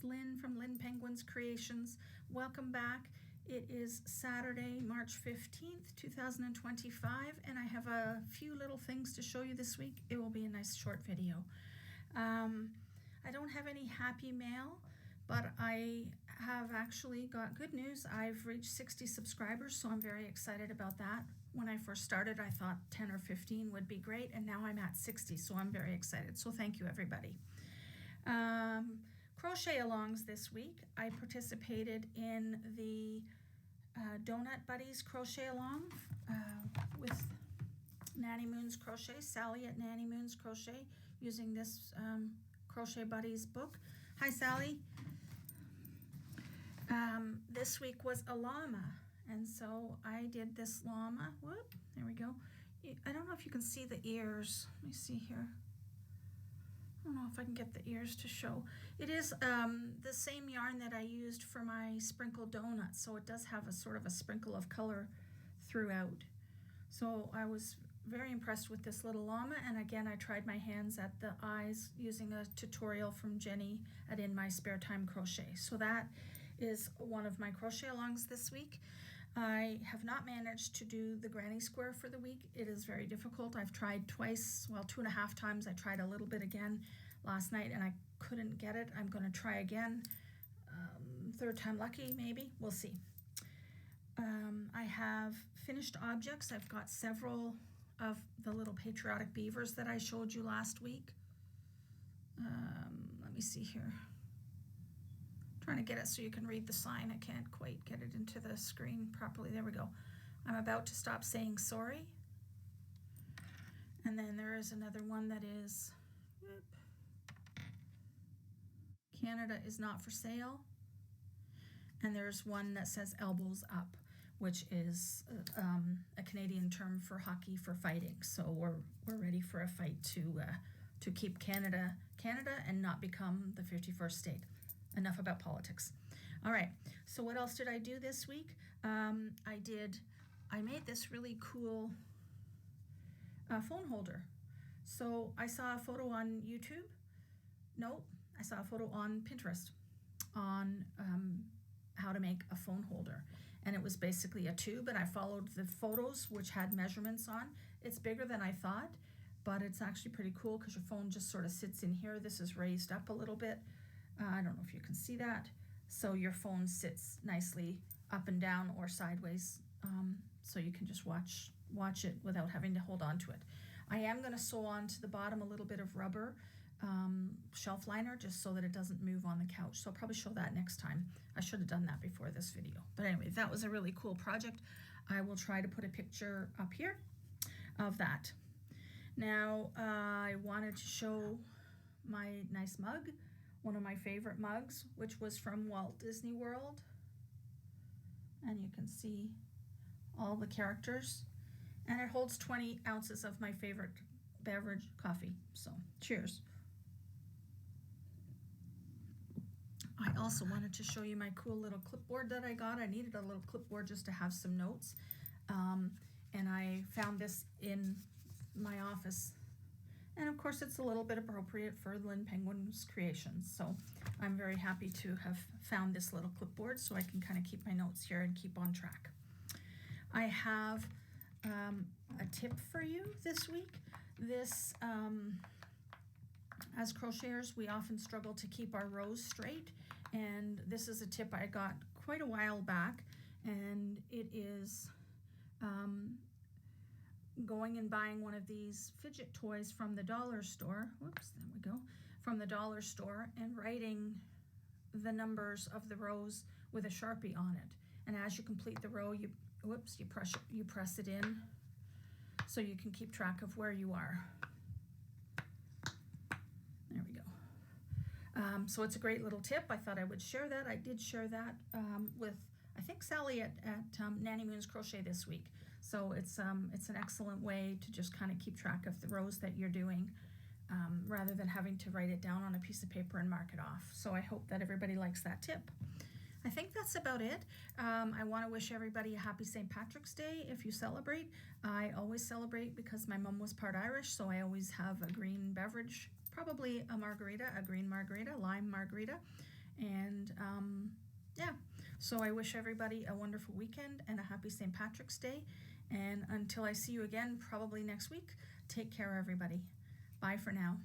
Lynn from Lynn Penguins Creations. Welcome back. It is Saturday, March 15th, 2025, and I have a few little things to show you this week. It will be a nice short video. I don't have any happy mail, but I have actually got good news. I've reached 60 subscribers, so I'm very excited about that. When I first started, I thought 10 or 15 would be great, and now I'm at 60, so I'm very excited. So thank you, everybody. Crochet alongs this week. I participated in the Donut Buddies crochet along with Nanny Moon's Crochet, Sally at Nanny Moon's Crochet, using this Crochet Buddies book. Hi, Sally. This week was a llama, and so I did this llama. Whoop, there we go. I don't know if you can see the ears. Let me see here. I don't know if I can get the ears to show. It is the same yarn that I used for my sprinkled donuts, so it does have a sort of a sprinkle of color throughout. So I was very impressed with this little llama, and again I tried my hands at the eyes using a tutorial from Jenny at In My Spare Time Crochet. So that is one of my crochet alongs this week. I have not managed to do the granny square for the week. It is very difficult. I've tried twice, well, 2.5 times. I tried a little bit again last night and I couldn't get it. I'm going to try again. Third time lucky, maybe. We'll see. I have finished objects. I've got several of the little patriotic beavers that I showed you last week. Let me see here. Trying to get it so you can read the sign. I can't quite get it into the screen properly. There we go. I'm about to stop saying sorry. And then there is another one that is, whoop, Canada is not for sale. And there's one that says elbows up, which is a Canadian term for hockey for fighting. So we're ready for a fight to keep Canada and not become the 51st state. Enough about politics. All right, so what else did I do this week? I made this really cool phone holder. So I saw a photo on YouTube. No, I saw a photo on Pinterest on how to make a phone holder. And it was basically a tube, and I followed the photos, which had measurements on. It's bigger than I thought, but it's actually pretty cool because your phone just sort of sits in here. This is raised up a little bit. I don't know if you can see that. So your phone sits nicely up and down or sideways, so you can just watch it without having to hold on to it. I am going to sew onto the bottom a little bit of rubber shelf liner just so that it doesn't move on the couch. So I'll probably show that next time. I should have done that before this video. But anyway, that was a really cool project. I will try to put a picture up here of that. Now, I wanted to show my nice mug. One of my favorite mugs, which was from Walt Disney World. And you can see all the characters. And it holds 20 ounces of my favorite beverage, coffee. So, cheers. I also wanted to show you my cool little clipboard that I got. I needed a little clipboard just to have some notes. And I found this in my office. And of course, it's a little bit appropriate for Lynn Penguins Creations. So I'm very happy to have found this little clipboard so I can kind of keep my notes here and keep on track. I have a tip for you this week. This, as crocheters, we often struggle to keep our rows straight. And this is a tip I got quite a while back. And it is going and buying one of these fidget toys from the dollar store. Whoops, there we go. From the dollar store, and writing the numbers of the rows with a Sharpie on it. And as you complete the row, you press it in so you can keep track of where you are. There we go. So it's a great little tip. I thought I would share that. I did share that with, I think, Sally at Nanny Moon's Crochet this week. So it's an excellent way to just kind of keep track of the rows that you're doing rather than having to write it down on a piece of paper and mark it off. So I hope that everybody likes that tip. I think that's about it. I want to wish everybody a happy St. Patrick's Day if you celebrate. I always celebrate because my mom was part Irish, so I always have a green beverage, probably a margarita, a green margarita, lime margarita. And yeah, so I wish everybody a wonderful weekend and a happy St. Patrick's Day. And until I see you again, probably next week, take care, everybody. Bye for now.